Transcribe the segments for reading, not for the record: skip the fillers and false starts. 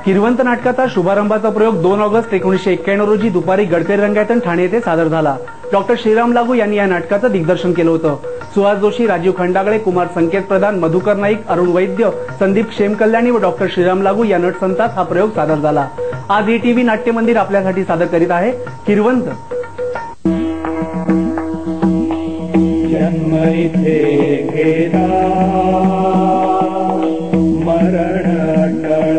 किरवंत नाटकाचा शुभारंभाचा प्रयोग 2 ऑगस्ट 1991 रोजी दुपारी गडकरी रंगायतन ठाणे येथे सादर झाला। डॉक्टर श्रीराम लागू यांनी या नाटकाचं दिग्दर्शन केलं होतं। सुहास जोशी, राजीव खंडागळे, कुमार संकेत प्रधान, मधुकर नाईक, अरुण वैद्य, संदीप क्षेमकल्याणी व डॉक्टर श्रीराम लागू या नटसंतात हा प्रयोग सादर झाला। आज ईटीव्ही नाट्य मंदिर आपल्यासाठी सादर करीत आहे किरवंत। जन्म इथे घेता मरण टळ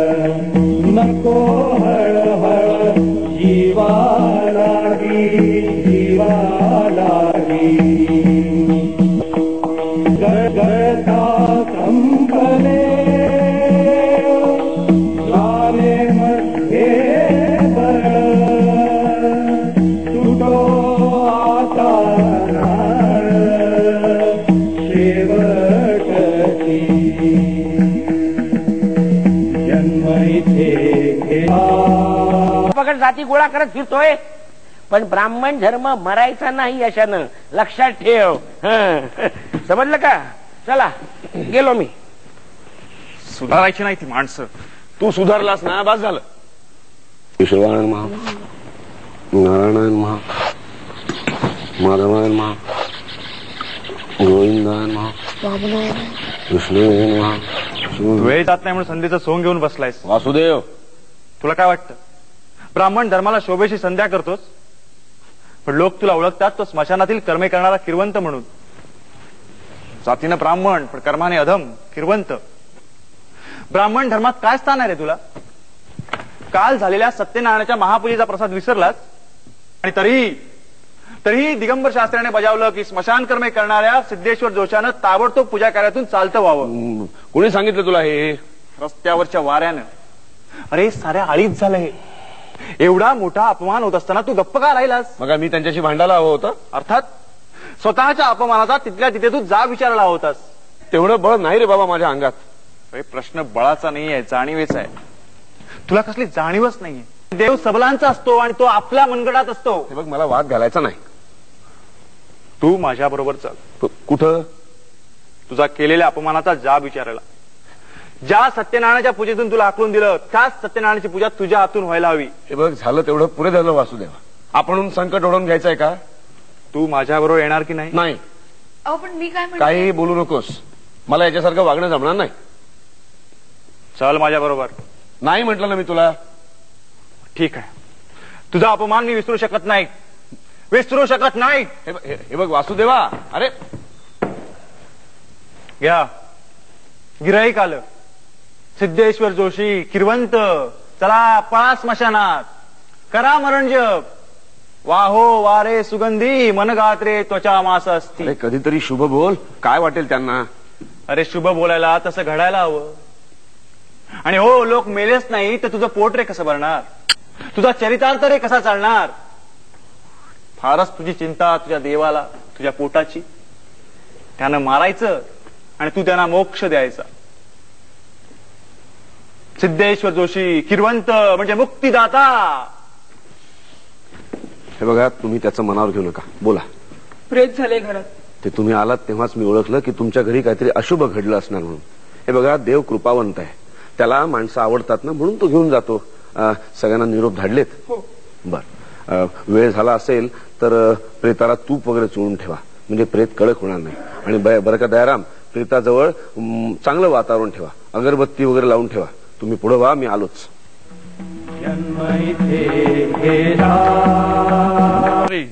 नको हळहळ जीवा लागी गळगळता कंपने ज्वालेमध्ये बळ तुटो आता पकड जाती गोळा करत फिरतोय, पण ब्राह्मण धर्म मरायचा नाही अशानं लक्षात ठेव। समजलं का? चला गेलो मी। सुधारायची नाही ती माणसं। तू सुधारलास ना, बस झालं। विश्वनारायण महा, नारायण महा, माधवायन महा, गोविंदायन महा, विष्णुयन महा। वेळ जात नाही म्हणून संधीचं सोंग घेऊन बसलायस। वासुदेव, तुला काय वाटतं ब्राह्मण धर्माला शोभेशी संध्या करतोस, पण लोक तुला ओळखतात तो स्मशानातील कर्मे करणारा किरवंत म्हणून। जातीनं ब्राह्मण पण कर्माने अधम किरवंत। ब्राह्मण धर्मात काय स्थान आहे रे तुला? काल झालेल्या सत्यनारायणाच्या महापूजेचा प्रसाद विसरलास? आणि तरीही दिगंबर शास्त्र्याने बजावलं की स्मशान कर्मे करणाऱ्या सिद्धेश्वर जोशानं ताबडतोब पूजा कार्यातून चालतं व्हावं। कोणी सांगितलं तुला हे? रस्त्यावरच्या वाऱ्यानं। अरे साऱ्या आळीच झालं हे। एवढा मोठा अपमान होत असताना तू गप्प का राहिलास? मग मी त्यांच्याशी भांडायला हवं होतं? अर्थात स्वतःच्या अपमानाचा तिथल्या तिथे तू जा विचारायला होतास। तेवढं बळ नाही रे बाबा माझ्या अंगात। अरे प्रश्न बळाचा नाहीये, जाणीवेचा आहे। तुला कसली जाणीवच नाहीये। देव सबलांचा असतो आणि तो आपल्या मनगडात असतो। हे बघ, मला वाद घालायचा नाही। तू माझ्या बरोबर चल। कुठं? तुझा केलेल्या अपमानाचा जाब विचारायला। ज्या सत्यनारायणाच्या पूजेतून तुला आखलून दिलं त्याच सत्यनारायणाची पूजा तुझ्या हातून व्हायला हवी। हे बघ, झालं तेवढं पुरे झालं वासुदेव। आपण संकट ओढून घ्यायचंय का? तू माझ्या बरोबर येणार की नाही? नाही। पण मी काय म्हणते? काही बोलू नकोस, मला याच्यासारखं वागणं जमणार नाही। चल माझ्या बरोबर। नाही म्हटलं ना मी तुला। ठीक आहे, तुझा अपमान मी विसरू शकत नाही, विसरू शकत नाही। हे बघ वासुदेवा, अरे घ्या गिराईक आलं। सिद्धेश्वर जोशी किरवंत, चला पळा स्मशानात, करा मरणजप। वाहो वारे सुगंधी मन गात्रे त्वचा मास असती। अरे कधीतरी शुभ बोल, काय वाटेल त्यांना? अरे शुभ बोलायला तसं घडायला हवं। आणि हो, लोक मेलेच नाही तर तुझं पोट रे कसं भरणार? तुझा चरितार्थ रे कसा चालणार? फारच तुझी चिंता तुझ्या देवाला, तुझ्या पोटाची। त्यानं मारायचं आणि तू त्यांना मोक्ष द्यायचा। सिद्धेश्वर जोशी किरवंत म्हणजे मुक्तिदाता। हे बघा, तुम्ही त्याचं मनावर घेऊ नका, बोला। प्रेत झाले घरात। ते तुम्ही आलात तेव्हाच मी ओळखलं की तुमच्या घरी काहीतरी अशुभ घडलं असणार म्हणून। हे बघा, देव कृपावंत आहे, त्याला माणसं आवडतात ना, म्हणून तो घेऊन जातो। सगळ्यांना निरोप धाडलेत? बर, वेळ झाला असेल तर प्रेताला तूप वगैरे चोळून ठेवा, म्हणजे प्रेत कडक होणार नाही। आणि बरं का दयाराम, प्रेताजवळ चांगलं वातावरण ठेवा, अगरबत्ती वगैरे लावून ठेवा। तुम्ही पुढे व्हा, मी आलोच।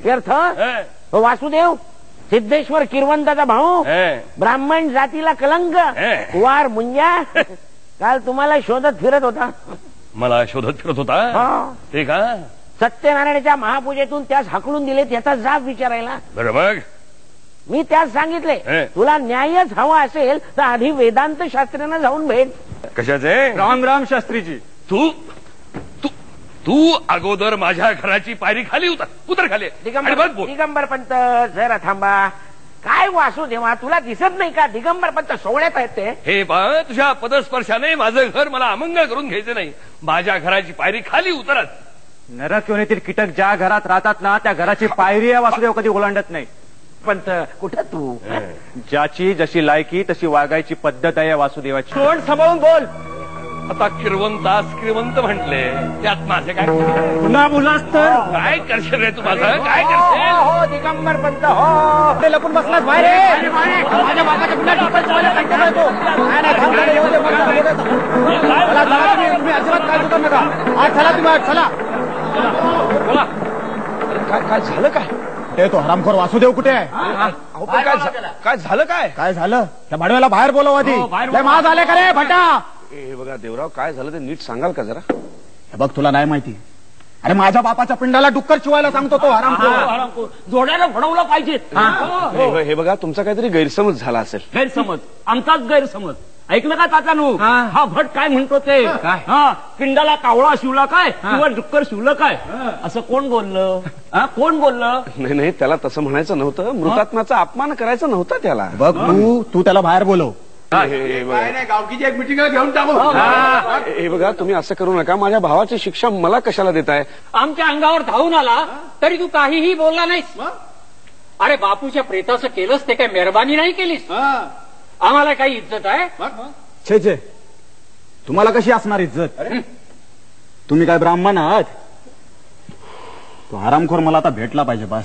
व्यर्थ वासुदेव, सिद्धेश्वर किरवंताचा भाऊ, ब्राह्मण जातीला कलंक, कुवार मुंजा, काल तुम्हाला शोधत फिरत होता। मला शोधत फिरत होता? ते का? सत्यनारायणाच्या महापूजेतून त्यास हाकलून दिले त्याचा जाब विचारायला। बरोबर, मी त्यास सांगितले तुला न्यायच हवा असेल तर आधी वेदांत शास्त्र्यांना जाऊन भेट। कशाचे? राम राम शास्त्रीजी। तू तू तू अगोदर माझ्या घराची पायरी खाली उतर खाली। दिगंबर पंत जरा थांबा। काय वासुदेवा, तुला दिसत नाही का दिगंबर पंत सोहळ्यात आहेत ते? हे पहा, तुझ्या पदस्पर्शाने माझं घर मला अमंगळ करून घ्यायचं नाही। माझ्या घराची पायरी खाली उतरत। नरक योनीतील कीटक ज्या घरात राहतात ना, त्या घराची पायरी वासुदेव कधी ओलांडत नाही। पंत कुठं तू? ज्याची जशी लायकी तशी वागायची पद्धत आहे वासुदेवाची। तोंड सांभाळून बोल। आता किरवंतास श्रीमंत म्हटले, त्यात माझे काय पुन्हा बोलास तर काय करशील रे तू माझं? काय करशील? हो दिगंबर पंत हो, ते लपून बसलास बाहेर. माझ्या बाबाच्या पुन्हा डोक्यात चावल्या सांगतो तो. काय नाही, थांब जरा, येऊ दे मला. चला, चला, तुम्ही अजिबात काळजी करू नका. आज चला तुम्ही, आज चला. बोला. काय झालं काय? ते तो हरामखोर वासुदेव कुठे आहे? अहो, पण काय झालं काय? काय झालं? त्या भाडव्याला बाहेर बोलव आधी. लय माज आले का रे भटा? हे बघा देवराव, काय झालं ते नीट सांगाल का जरा? हे बघ, तुला नाही माहिती. अरे माझ्या बापाच्या पिंडाला डुक्कर शिवायला सांगतो तो हरामखोर. जोड्याला फडवलं पाहिजे. हे बघा, तुमचा काहीतरी गैरसमज झाला असेल. गैरसमज, आमचाच गैरसमज. ऐकलं का तात्यानू? हा भट काय म्हणतो ते? पिंडाला कावळा शिवला काय किंवा डुक्कर शिवलं काय असं कोण बोललं? कोण बोललं? नाही, त्याला तसं म्हणायचं नव्हतं. मृतात्म्याचा अपमान करायचा नव्हता त्याला. बघ, तू त्याला बाहेर बोलव. गावकीची एक मिटिंग घेऊन टाकू. हे बघा, तुम्ही असं करू नका. माझ्या भावाची शिक्षा मला कशाला देताय? आमच्या अंगावर धावून आला तरी तू काहीही बोलला नाहीस. अरे बापूच्या प्रेताचं केलंस ते काय मेहरबानी नाही केलीस? आम्हाला काही इज्जत आहे? छे, तुम्हाला कशी असणार इज्जत? तुम्ही काय ब्राह्मण आहात? तो हरामखोर मला आता भेटला पाहिजे. बस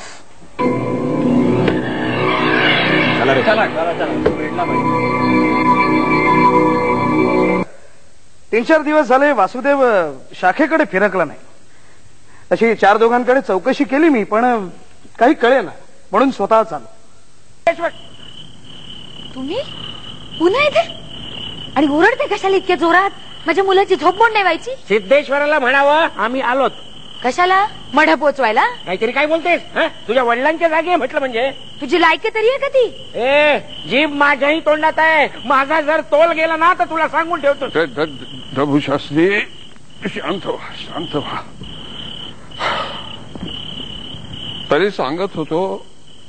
चला रे. चला भेटला पाहिजे. 3-4 दिवस झाले वासुदेव शाखेकडे फिरकला नाही. तशी 4 दोघांकडे चौकशी केली मी, पण काही कळेना, म्हणून स्वतः चालू. तुम्ही पुन्हा इथे आणि ओरडते कशाला इतक्या जोरात? माझ्या मुलाची झोप मोड नाही व्हायची. सिद्धेश्वराला म्हणावं आम्ही आलोत. कशाला? मढ पोचवायला? काहीतरी काय बोलतेस? तुझ्या वडिलांच्या जागी म्हटलं म्हणजे तुझी लायकी तरी आहे का ती? जीभ माझ्याही तोंडात आहे. माझा जर तोल गेला ना तर तुला सांगून ठेवतो. प्रभूशास्त्री, शांत व्हा, शांत व्हा. तरी सांगत होतो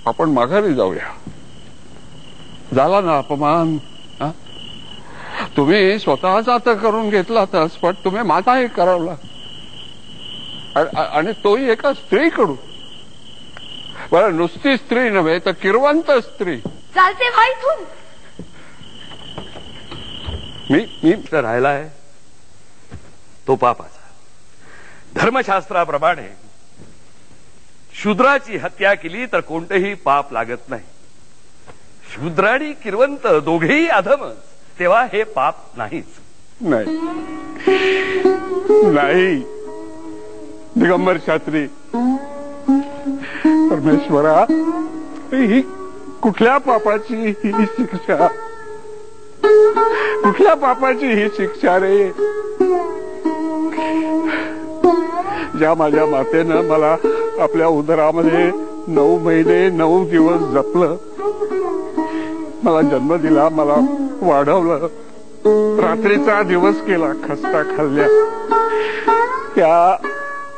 आपण माघारी जाऊया. झाला ना अपमान? तुम्ही स्वतःचा तर करून घेतलातच, पण तुम्ही माझाही करवला, आणि तोही एका स्त्रीकडून. बरं, नुसती स्त्री नव्हे तर किरवंत स्त्री. चालते व्हा इथून. मी राहिला आहे तो पापाचा. धर्मशास्त्राप्रमाणे शूद्राची हत्या केली तर कोणतेही पाप लागत नाही. शूद्र आणि किरवंत दोघेही अधमच, तेव्हा हे पाप नाहीच. नाही दिगंबर शास्त्री, परमेश्वरा, ही कुठल्या पापाची ही शिक्षा? कुठल्या पापाची ही शिक्षा रे? ज्या माझ्या मातेनं मला आपल्या उदरामध्ये 9 महिने 9 दिवस जपलं, मला जन्म दिला, मला वाढवलं, रात्रीचा दिवस केला, खस्ता खाल्ल्या,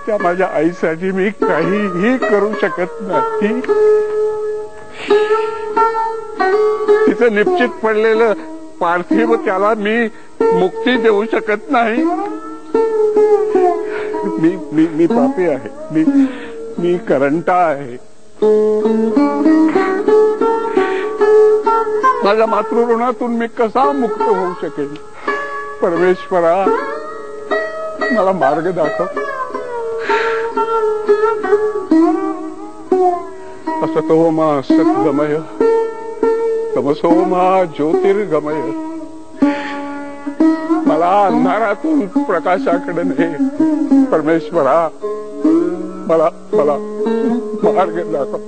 त्या माझ्या आईसाठी मी काहीही करू शकत नाही. तिचं निश्चित पडलेलं पार्थिव त्याला मी मुक्ती देऊ शकत नाही. मी पापी आहे, मी करंटा आहे. माझ्या मातृऋणातून मी कसा मुक्त होऊ शकेल? परमेश्वरा, मला मार्ग दाखव. असतो मा सद्गमय, तमसो मा ज्योतिर्गमय. मला अंधारातून प्रकाशाकडे ने. परमेश्वरा, मला मार्ग दाखव.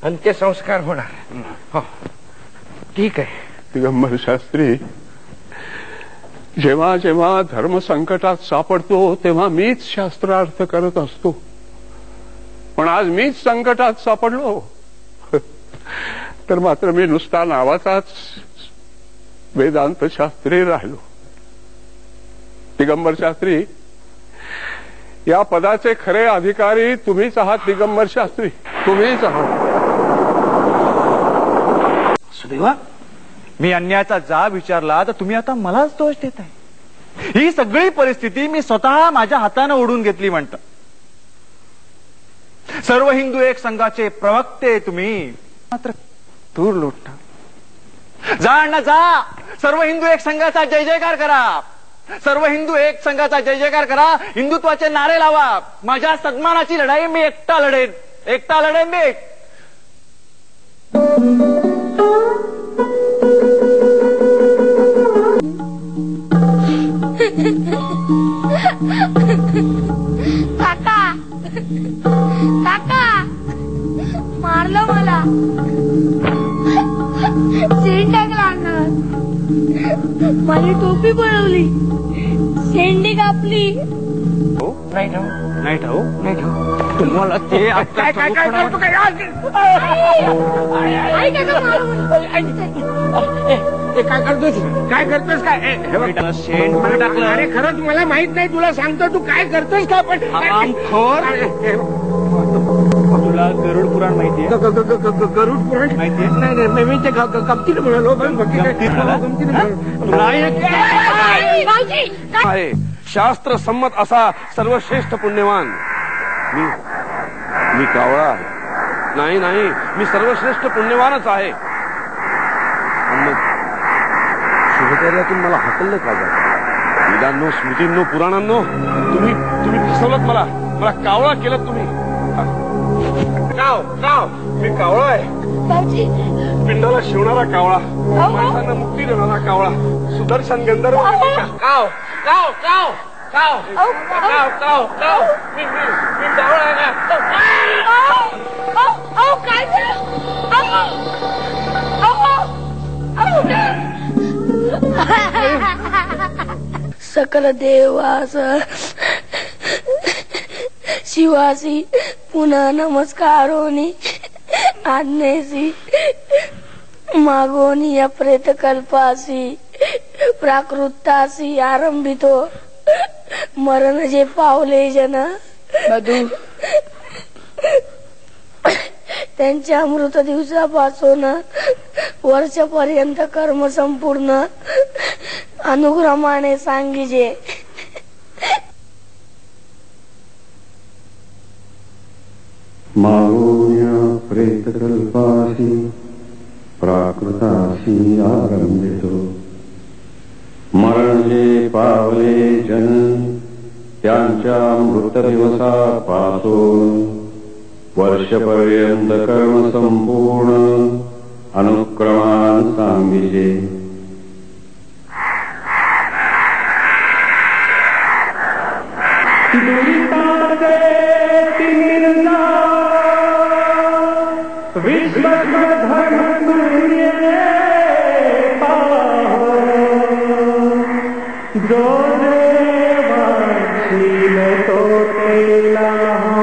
अंत्यसंस्कार होणार. हो, ठीक आहे. दिगंबर शास्त्री, जेव्हा जेव्हा धर्म संकटात सापडतो तेव्हा मीच शास्त्रार्थ करत असतो, पण आज मीच संकटात सापडलो तर मात्र मी नुसता नावाचाच वेदांत शास्त्री राहिलो. दिगंबर शास्त्री, या पदाचे खरे अधिकारी तुम्हीच आहात. दिगंबर शास्त्री, तुम्हीच आहात. सुदैवा, मी अन्यायाचा जा विचारला तर तुम्ही आता मलाच दोष देताय. ही सगळी परिस्थिती मी स्वतः माझ्या हाताने ओढून घेतली म्हणतं. सर्व हिंदू एक संघाचे प्रवक्ते तुम्ही मात्र दूर लोटता. जा अण्णा जा, सर्व हिंदू एक संघाचा जय जयकार करा. सर्व हिंदू एक संघाचा जय जयकार करा. हिंदुत्वाचे नारे लावा. माझ्या सन्मानाची लढाई मी एकटा लढेन. एकटा लढेन मी. काका काका मारलं मला. शेण टाकला अंगात. माझी टोपी पळवली. शेंडी कापली. नाही ठाऊ तुम्हाला ते काय काय काय करतो काय काय करतोस काय करतोस काय शेण टाकलं. अरे खरंच मला माहित नाही. तुला सांगतो तू काय करतोस का. पण तुला गरुड पुराण माहितीये. गरुड पुराण माहितीये. नाही मी ते गमतीने म्हणालो. आहे शास्त्र संमत असा सर्वश्रेष्ठ पुण्यवान मी कावळा आहे. नाही नाही, मी सर्वश्रेष्ठ पुण्यवानच आहे. शुभकार्यातून मला हाकललं का जातं? वेदांनो, स्मृतींनो, पुराणांनो, तुम्ही फसवलत मला. कावळा केलं तुम्ही. मी कावळा आहे. पिंडाला शिवणारा कावळा, माणसांना मुक्ती देणारा कावळा, सुदर्शन गंधर्व. काव काव काव काव काव काव काव मी कावळा आहे ना. काय सकल देवास शिवासी पुन्हा नमस्कारोनी आज्ञेसी मागोनी या प्रेत कल्पासी प्राकृतासी आरंभितो मरण जे पावले जन मधु त्यांच्या मृत दिवसापासून वर्षपर्यंत कर्म संपूर्ण अनुक्रमाने सांगिजे. मागोन्या प्रेतकल्पासी प्राकृतासी आरंभितो मरण जे पावले जन त्यांच्या मृत दिवसापासून वर्षपर्यंत कर्म संपूर्ण अनुक्रमान सांगिजे. जो देवाशील तो तेला हो